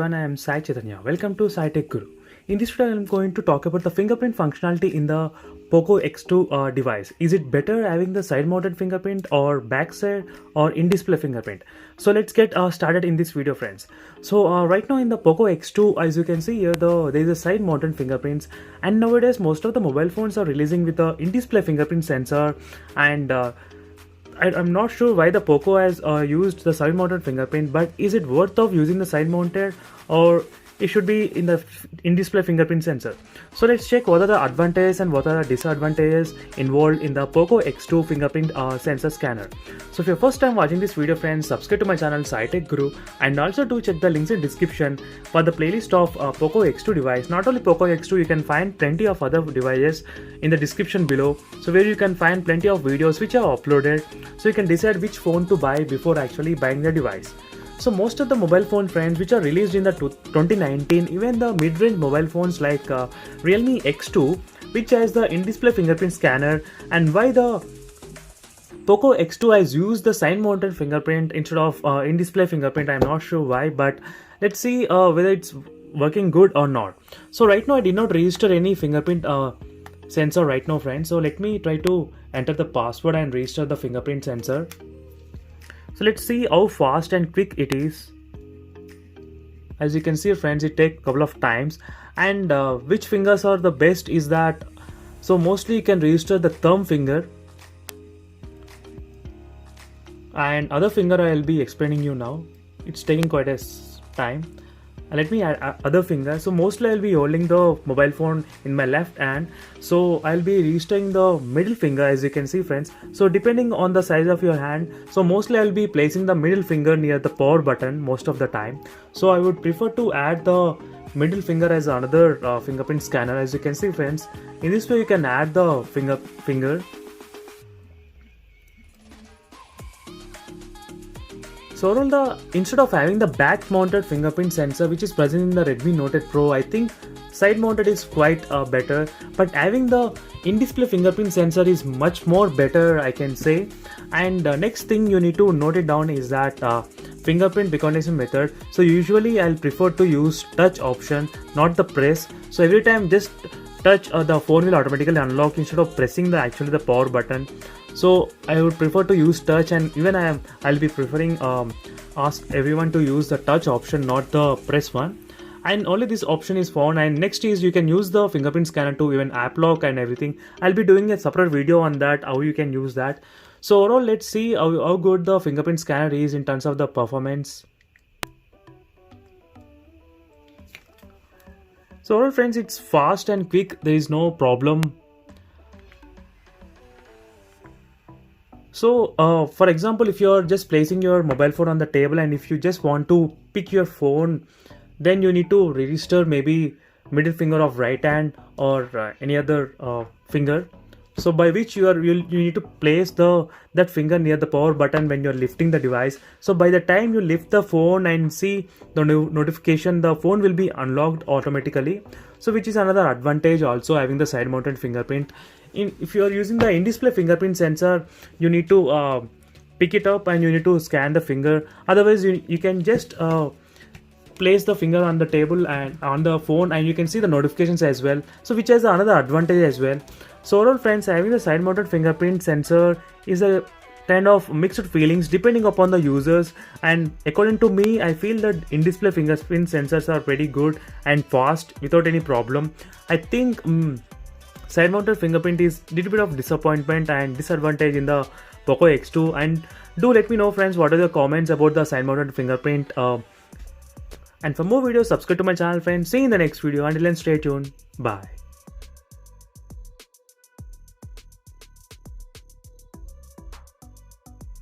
everyone, I am Sai Chaitanya. Welcome to Sai Tech Guru. In this video, I am going to talk about the fingerprint functionality in the Poco X2 device. Is it better having the side-mounted fingerprint or backside or in-display fingerprint? So let's get started in this video, friends. So right now in the Poco X2, as you can see here, there is a side-mounted fingerprints, and nowadays most of the mobile phones are releasing with the in-display fingerprint sensor, and I'm not sure why the Poco has used the side-mounted fingerprint, but is it worth of using the side-mounted, or it should be in the in-display fingerprint sensor? So let's check what are the advantages and what are the disadvantages involved in the Poco X2 fingerprint sensor scanner. So if you're first time watching this video, friends, subscribe to my channel Sai Tech Guru, and also do check the links in description for the playlist of Poco X2 device. Not only Poco X2, you can find plenty of other devices in the description below, so where you can find plenty of videos which are uploaded, so you can decide which phone to buy before actually buying the device. So most of the mobile phone, friends, which are released in the 2019, even the mid-range mobile phones like Realme X2, which has the in-display fingerprint scanner, and why the Poco X2 has used the side-mounted fingerprint instead of in-display fingerprint, I'm not sure why, but let's see whether it's working good or not. So right now I did not register any fingerprint sensor right now, friends. So let me try to enter the password and register the fingerprint sensor. So let's see how fast and quick it is. As you can see, friends, it takes a couple of times. And which fingers are the best is that, so mostly you can register the thumb finger, and other finger I will be explaining you now. It's taking quite a time. Let me add other finger. So mostly I'll be holding the mobile phone in my left hand, so I'll be registering the middle finger, as you can see, friends. So depending on the size of your hand, so mostly I'll be placing the middle finger near the power button most of the time. So I would prefer to add the middle finger as another fingerprint scanner. As you can see, friends, in this way you can add the finger. So overall, instead of having the back-mounted fingerprint sensor which is present in the Redmi Note 8 Pro, I think side-mounted is quite better. But having the in-display fingerprint sensor is much more better, I can say. And next thing you need to note it down is that fingerprint recognition method. So usually I'll prefer to use touch option, not the press. So every time just touch, the phone will automatically unlock instead of pressing the power button. So I would prefer to use touch, and even I'll be preferring ask everyone to use the touch option, not the press one. And only this option is found. And next is you can use the fingerprint scanner to even app lock and everything. I'll be doing a separate video on that, how you can use that. So overall, let's see how good the fingerprint scanner is in terms of the performance. So overall, friends, it's fast and quick. There is no problem. So for example, if you're just placing your mobile phone on the table and if you just want to pick your phone, then you need to register maybe middle finger of right hand or any other finger. So by which you need to place that finger near the power button when you're lifting the device. So by the time you lift the phone and see the notification, the phone will be unlocked automatically. So which is another advantage also having the side mounted fingerprint. If you are using the in-display fingerprint sensor, you need to pick it up and you need to scan the finger. Otherwise you can just place the finger on the table and on the phone, and you can see the notifications as well. So which has another advantage as well. So overall, friends, having the side mounted fingerprint sensor is a kind of mixed feelings depending upon the users, and according to me, I feel that in-display fingerprint sensors are pretty good and fast without any problem. I think side mounted fingerprint is a little bit of disappointment and disadvantage in the Poco X2. And do let me know, friends, what are your comments about the side mounted fingerprint. And for more videos, subscribe to my channel, friends. See you in the next video. Until then, stay tuned. Bye.